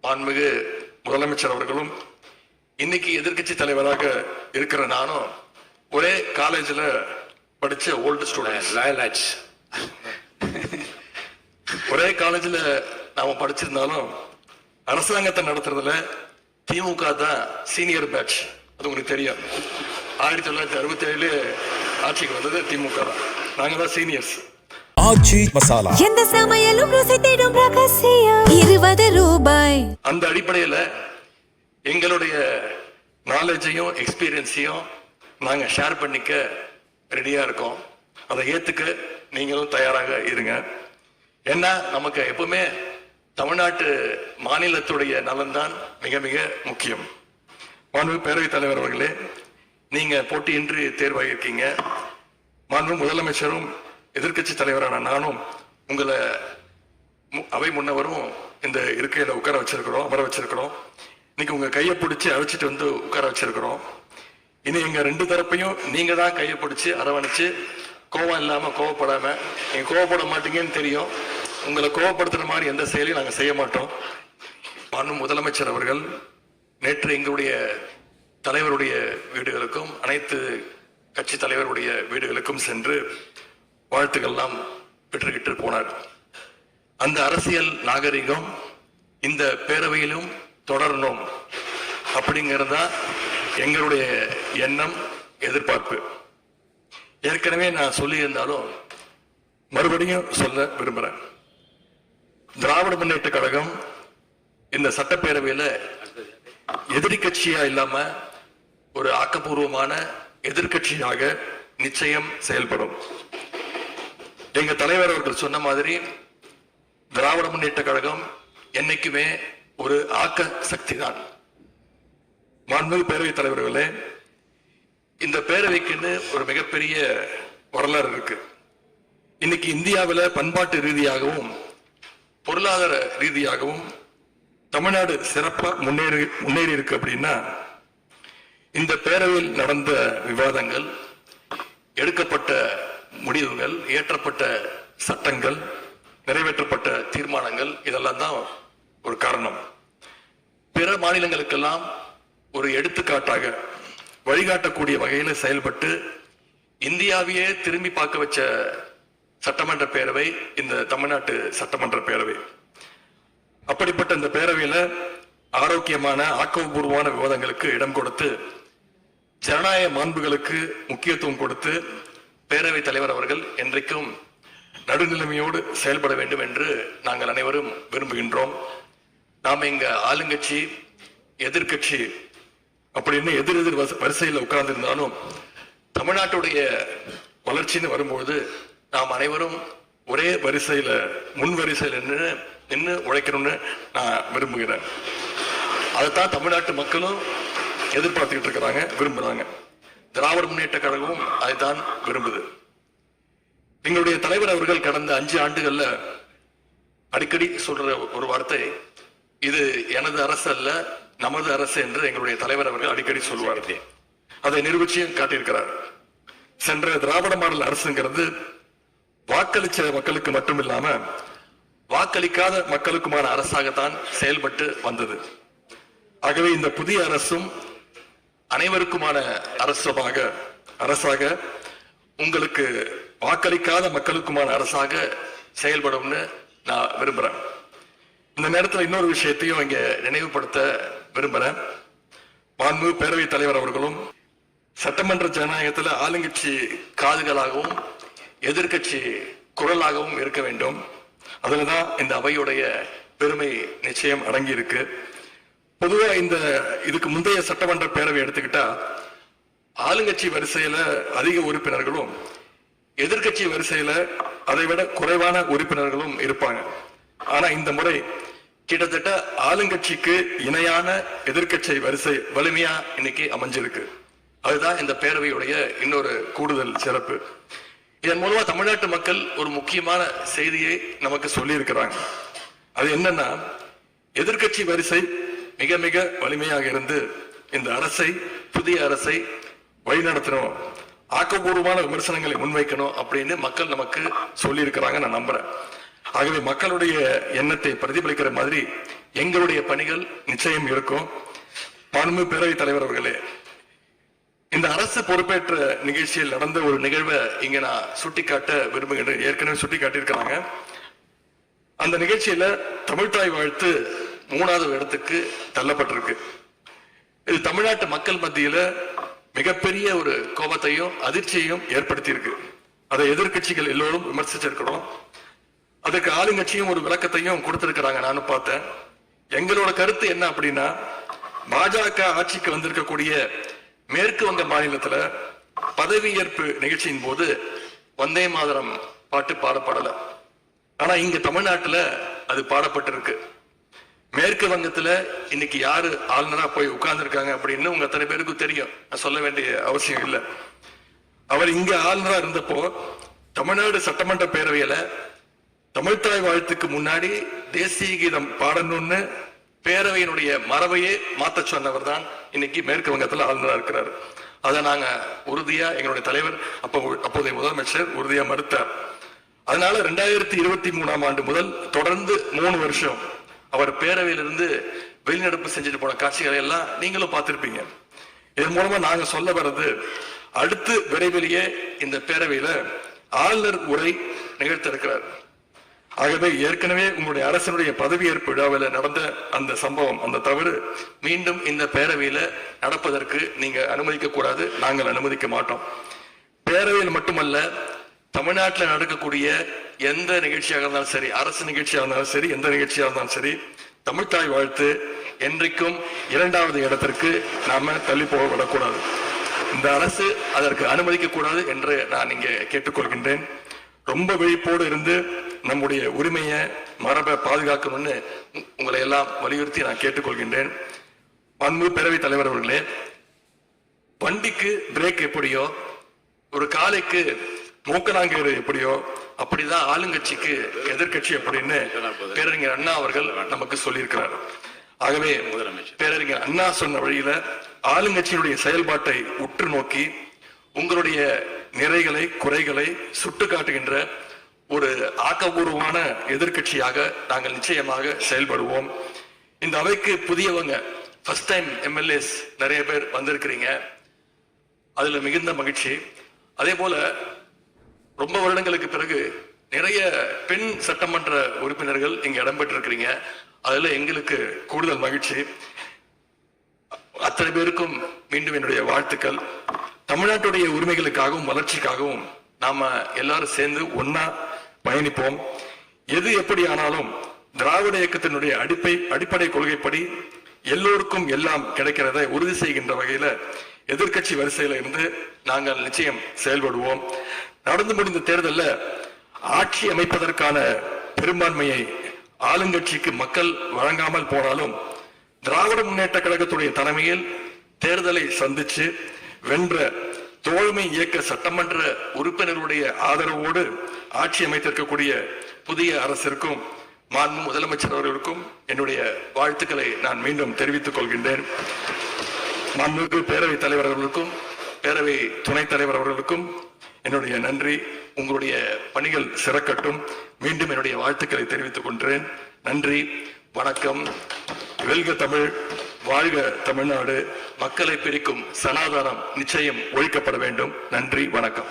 மாண்புமிகு முதலமைச்சர் அவர்களும் இன்னைக்கு எதிர்கட்சி தலைவராக இருக்கிற நானும் ஒரே காலேஜில் படிச்ச ஓல்டு ஸ்டூடெண்ட். ஒரே காலேஜில் நாம படிச்சிருந்தாலும் அரசாங்கத்தை நடத்துறதுல திமுக தான் சீனியர் பேட்ச். அது உங்களுக்கு தெரியும். 1967 ஆட்சிக்கு வந்தது திமுக தான். நாங்க தான் சீனியர்ஸ். ஆச்சி மசாலா எந்த சமையலும் ருசி தேடும் ரகசியம் 20 ரூபாய். அந்த அடிப்படையில் எங்களுடைய நாலேஜையும் எக்ஸ்பீரியன்ஸையும் நாங்க ஷேர் பண்ணிக்க ரெடியா இருக்கோம். அதை ஏத்துக்க நீங்களும் தயாராக இருங்க. ஏன்னா நமக்கு எப்பவுமே தமிழ்நாட்டு மாநிலத்துடைய நலன்தான் மிக மிக முக்கியம். மாண்பு பேரவைத் தலைவர் அவர்களே, நீங்க போட்டியின்றி தேர்வாகியிருக்கீங்க. மாண்பு முதலமைச்சரும் எதிர்கட்சி தலைவரான நானும் உங்களை அவை முன்னவரும் இந்த இருக்கையில உட்கார வச்சிருக்கிறோம், அமர வச்சிருக்கிறோம். இன்னைக்கு உங்க கையை பிடிச்சி அழைச்சிட்டு வந்து உட்கார வச்சிருக்கிறோம். இனி எங்க ரெண்டு தரப்பையும் நீங்க தான் கையை பிடிச்சி அரவணைச்சு கோவம் இல்லாம கோவப்படாம, நீங்க கோவப்பட மாட்டீங்கன்னு தெரியும். உங்களை கோவப்படுத்துற மாதிரி எந்த செயலையும் நாங்க செய்ய மாட்டோம். மாண்பு முதலமைச்சர் அவர்கள் நேற்று எங்களுடைய தலைவருடைய வீடுகளுக்கும் அனைத்து கட்சி தலைவருடைய வீடுகளுக்கும் சென்று வாழ்த்துக்கள்லாம் பெற்றுக்கிட்டு போனார். அந்த அரசியல் நாகரிகம் இந்த பேரவையிலும் தொடரணும் அப்படிங்கிறதா எங்களுடைய எண்ணம், எதிர்பார்ப்பு. ஏற்கனவே நான் சொல்லியிருந்தாலும் மறுபடியும் சொல்ல விரும்புறேன். திராவிட முன்னேற்ற கழகம் இந்த சட்டப்பேரவையில எதிரி கட்சியா இல்லாம ஒரு ஆக்கப்பூர்வமான எதிர்கட்சியாக நிச்சயம் செயல்படும். எங்க தலைவர் அவர்கள் சொன்ன மாதிரி திராவிட முன்னேற்ற கழகம் என்னைக்குமே ஒரு ஆக்க சக்தி தான். மாண்புமிகு பேரவைத் தலைவர்களே, இந்த பேரவைக்குன்னு ஒரு மிகப்பெரிய வரலாறு இருக்கு. இன்னைக்கு இந்தியாவில் பண்பாட்டு ரீதியாகவும் பொருளாதார ரீதியாகவும் தமிழ்நாடு சிறப்பா முன்னேறி இருக்கு. அப்படின்னா இந்த பேரவையில் நடந்த விவாதங்கள், எடுக்கப்பட்ட முடிவுகள், இயற்றப்பட்ட சட்டங்கள், நிறைவேற்றப்பட்ட தீர்மானங்கள், இதெல்லாம் தான் ஒரு காரணம். பிற மாநிலங்களுக்கெல்லாம் ஒரு எடுத்துக்காட்டாக வழிகாட்டக்கூடிய வகையில் செயல்பட்டு இந்தியாவையே திரும்பி பார்க்க வச்ச சட்டமன்ற பேரவை இந்த தமிழ்நாட்டு சட்டமன்ற பேரவை. அப்படிப்பட்ட இந்த பேரவையில ஆரோக்கியமான ஆக்கப்பூர்வமான விவாதங்களுக்கு இடம் கொடுத்து ஜனநாயக மாண்புகளுக்கு முக்கியத்துவம் கொடுத்து பேரவைத் தலைவர் அவர்கள் என்றைக்கும் நடுநிலைமையோடு செயல்பட வேண்டும் என்று நாங்கள் அனைவரும் விரும்புகின்றோம். நாம இங்க ஆளுங்கட்சி எதிர்கட்சி அப்படின்னு எதிர் வரிசையில் உட்கார்ந்து இருந்தாலும் தமிழ்நாட்டுடைய வளர்ச்சின்னு வரும்போது நாம் அனைவரும் ஒரே வரிசையில முன் வரிசையில் நின்று உழைக்கணும்னு நான் விரும்புகிறேன். அதைத்தான் தமிழ்நாட்டு மக்களும் எதிர்பார்த்துக்கிட்டு இருக்கிறாங்க, விரும்புறாங்க. திராவிட முன்னேற்ற கழகமும் அதைத்தான் விரும்புது. எங்களுடைய தலைவர் அவர்கள் கடந்த 5 ஆண்டுகள்ல அடிக்கடி சொல்ற ஒரு வார்த்தை, இது எனது அரசு அல்ல நமது அரசு என்று எங்களுடைய தலைவர் அவர்கள் அடிக்கடி சொல்லுவார். அதை நிரூபிச்சு காட்டியிருக்கிறார். சென்ற திராவிட மாடல் அரசுங்கிறது வாக்களிச்ச மக்களுக்கு மட்டும் இல்லாம வாக்களிக்காத மக்களுக்குமான அரசாகத்தான் செயல்பட்டு வந்தது. ஆகவே இந்த புதிய அரசும் அனைவருக்குமான அரசாக உங்களுக்கு வாக்களிக்காத மக்களுக்குமான அரசாக செயல்படும்னு நான் விரும்புறேன். இந்த நேரத்தில் இன்னொரு விஷயத்தையும் இங்க நினைவுபடுத்த விரும்புறேன். மாண்பு பேரவைத் தலைவர் அவர்களும் சட்டமன்ற ஜனநாயகத்தில் ஆளுங்கட்சி காதுகளாகவும் எதிர்கட்சி குரலாகவும் இருக்க வேண்டும். அதுலதான் இந்த அவையுடைய பெருமை நிச்சயம் அடங்கி இருக்கு. பொதுவா இதுக்கு முந்தைய சட்டமன்ற பேரவை எடுத்துக்கிட்டா ஆளுங்கட்சி வரிசையில அதிக உறுப்பினர்களும் எதிர்கட்சி வரிசையில அதை விட குறைவான உறுப்பினர்களும் இருப்பாங்க. ஆனா இந்த முறை கிட்டத்தட்ட ஆளுங்கட்சிக்கு இணையான எதிர்கட்சி வரிசை வலிமையா இன்னைக்கு அமைஞ்சிருக்கு. அதுதான் இந்த பேரவையுடைய இன்னொரு கூடுதல் சிறப்பு. இதன் மூலமா தமிழ்நாட்டு மக்கள் ஒரு முக்கியமான செய்தியை நமக்கு சொல்லி இருக்கிறாங்க. அது என்னன்னா, எதிர்கட்சி வரிசை மிக மிக வலிமையாக இருந்து இந்த அரசை, புதிய அரசை வழிநடத்தணும், ஆக்கப்பூர்வமான விமர்சனங்களை முன்வைக்கணும் அப்படின்னு மக்கள் நமக்கு சொல்லி இருக்கிறாங்க. நான் நம்புறேன். ஆகவே மக்களுடைய எண்ணத்தை பிரதிபலிக்கிற மாதிரி எங்களுடைய பணிகள் நிச்சயம் இருக்கும். மாண்புமிகு பேரவைத் தலைவர் அவர்களே, இந்த அரசு பொறுப்பேற்ற நிகழ்ச்சியில் நடந்த ஒரு நிகழ்வை இங்க நான் சுட்டிக்காட்ட விரும்புகின்றேன். ஏற்கனவே சுட்டிக்காட்டியிருக்கிறாங்க. அந்த நிகழ்ச்சியில தமிழ்தாய் வாழ்த்து 3வது இடத்துக்கு தள்ளப்பட்டிருக்கு. இது தமிழ்நாட்டு மக்கள் மத்தியில மிகப்பெரிய ஒரு கோபத்தையும் அதிர்ச்சியையும் ஏற்படுத்தி இருக்கு. அதை எதிர்கட்சிகள் எல்லோரும் விமர்சிச்சிருக்கிறோம். அதுக்கு ஆளுங்கட்சியும் ஒரு விளக்கத்தையும் கொடுத்திருக்கிறாங்க. நானும் பார்த்தேன். எங்களோட கருத்து என்ன அப்படின்னா, பாஜக ஆட்சிக்கு வந்திருக்கக்கூடிய மேற்கு வங்க மாநிலத்துல பதவியேற்பு நிகழ்ச்சியின் போது வந்தே மாதரம் பாட்டு பாடப்படல. ஆனா இங்க தமிழ்நாட்டுல அது பாடப்பட்டிருக்கு. மேற்கு வங்கத்துல இன்னைக்கு யாரு ஆளுநரா போய் உட்கார்ந்துருக்காங்க அப்படின்னு உங்க அத்தனை பேருக்கும் தெரியும். நான் சொல்ல வேண்டிய அவசியம் இல்லை. அவர் இங்க ஆளுநரா இருந்தப்போ தமிழ்நாடு சட்டமன்ற பேரவையில தமிழ்தாய் வாழ்த்துக்கு முன்னாடி தேசிய கீதம் பாடணும்னு பேரவையினுடைய மரபையே மாத்த சொன்னவர் தான் இன்னைக்கு மேற்கு வங்கத்துல ஆளுநரா இருக்கிறார். அதை நாங்க உறுதியா எங்களுடைய தலைவர் அப்போதைய முதலமைச்சர் உறுதியா மறுத்தார். அதனால 2023ஆம் ஆண்டு முதல் தொடர்ந்து 3 வருஷம் அவர் பேரவையிலிருந்து வெளிநடப்பு செஞ்சுட்டு போன காட்சிகளை எல்லாம் நீங்களும் பார்த்திருப்பீங்க. இதன் மூலமா நாங்க சொல்ல வர்றது, அடுத்து விரைவிலேயே இந்த பேரவையில ஆளுநர் உரை நிகழ்த்த இருக்கிறார். ஆகவே ஏற்கனவே உங்களுடைய அரசனுடைய பதவியேற்பு விழாவில் நடந்த அந்த சம்பவம், அந்த தவறு மீண்டும் இந்த பேரவையில நடப்பதற்கு நீங்க அனுமதிக்க கூடாது. நாங்கள் அனுமதிக்க மாட்டோம். பேரவையில் மட்டுமல்ல, தமிழ்நாட்டில் நடக்கக்கூடிய எந்த நிகழ்ச்சியாக இருந்தாலும் சரி, அரசு நிகழ்ச்சியாக இருந்தாலும் சரி, எந்த நிகழ்ச்சியாக இருந்தாலும் சரி, தமிழ்தாய் வாழ்த்து என்றைக்கும் 2வது இடத்திற்கு நாம தள்ளி போக விடக்கூடாது. இந்த அரசு அதற்கு அனுமதிக்க கூடாது என்று நான் இங்கே கேட்டுக்கொள்கின்றேன். ரொம்ப விழிப்போடு இருந்து நம்முடைய உரிமையை மரபை பாதுகாக்கணும்னு உங்களை எல்லாம் வலியுறுத்தி நான் கேட்டுக்கொள்கின்றேன். அன்பு பேரவைத் தலைவர் அவர்களே, வண்டிக்கு பிரேக் எப்படியோ, ஒரு காலைக்கு மூக்கனாங்கேறு எப்படியோ, அப்படிதான் ஆளுங்கட்சிக்கு எதிர்கட்சி அப்படின்னு பேரறிஞர் அண்ணா அவர்கள் நமக்கு சொல்லியிருக்கிறார். ஆகவே பேரறிஞர் அண்ணா சொன்ன வழியில ஆளுங்கட்சியினுடைய செயல்பாட்டை உற்று நோக்கி உங்களுடைய நிறைகளை குறைகளை சுட்டு காட்டுகின்ற ஒரு ஆக்கப்பூர்வமான எதிர்கட்சியாக நாங்கள் நிச்சயமாக செயல்படுவோம். இந்த அவைக்கு புதியவங்க, ஃபர்ஸ்ட் டைம் எம்எல்ஏஸ் நிறைய பேர் வந்திருக்கிறீங்க. அதுல மிகுந்த மகிழ்ச்சி. அதே போல ரொம்ப வருடங்களுக்கு பிறகு நிறைய பெண் சட்டமன்ற உறுப்பினர்கள் இங்க இடம்பெற்றிருக்கிறீங்க. அதுல எங்களுக்கு கூடுதல் மகிழ்ச்சி. அத்தனை பேருக்கும் மீண்டும் என்னுடைய வாழ்த்துக்கள். தமிழ்நாட்டுடைய உரிமைகளுக்காகவும் வளர்ச்சிக்காகவும் நாம எல்லாரும் சேர்ந்து ஒன்னா பயணிப்போம். எது எப்படி ஆனாலும் திராவிட இயக்கத்தினுடைய அடிப்படை கொள்கைப்படி எல்லோருக்கும் எல்லாம் கிடைக்கிறதை உறுதி செய்கின்ற வகையில எதிர்கட்சி வரிசையில இருந்து நாங்கள் நிச்சயம் செயல்படுவோம். நடந்து முடிந்த தேர்தலில் ஆட்சி அமைப்பதற்கான பெரும்பான்மையை ஆளுங்கட்சிக்கு மக்கள் வழங்காமல் போனாலும் திராவிட முன்னேற்ற கழகத்துடைய தலைமையில் தேர்தலை சந்திச்சு வென்ற தோழமை இயக்க சட்டமன்ற உறுப்பினர்களுடைய ஆதரவோடு ஆட்சி அமைத்திருக்கக்கூடிய புதிய அரசிற்கும் மாண்பு முதலமைச்சர் அவர்களுக்கும் என்னுடைய வாழ்த்துக்களை நான் மீண்டும் தெரிவித்துக் கொள்கின்றேன். மாண்புமிகு பேரவைத் தலைவர் அவர்களுக்கும் பேரவை துணைத் தலைவர் அவர்களுக்கும் என்னுடைய நன்றி. உங்களுடைய பணிகள் சிறக்கட்டும். மீண்டும் என்னுடைய வாழ்த்துக்களை தெரிவித்துக் கொள்கிறேன். நன்றி, வணக்கம். வெல்க தமிழ், வாழ்க தமிழ்நாடு. மக்களை பிரிக்கும் சனாதானம் நிச்சயம் ஒழிக்கப்பட வேண்டும். நன்றி, வணக்கம்.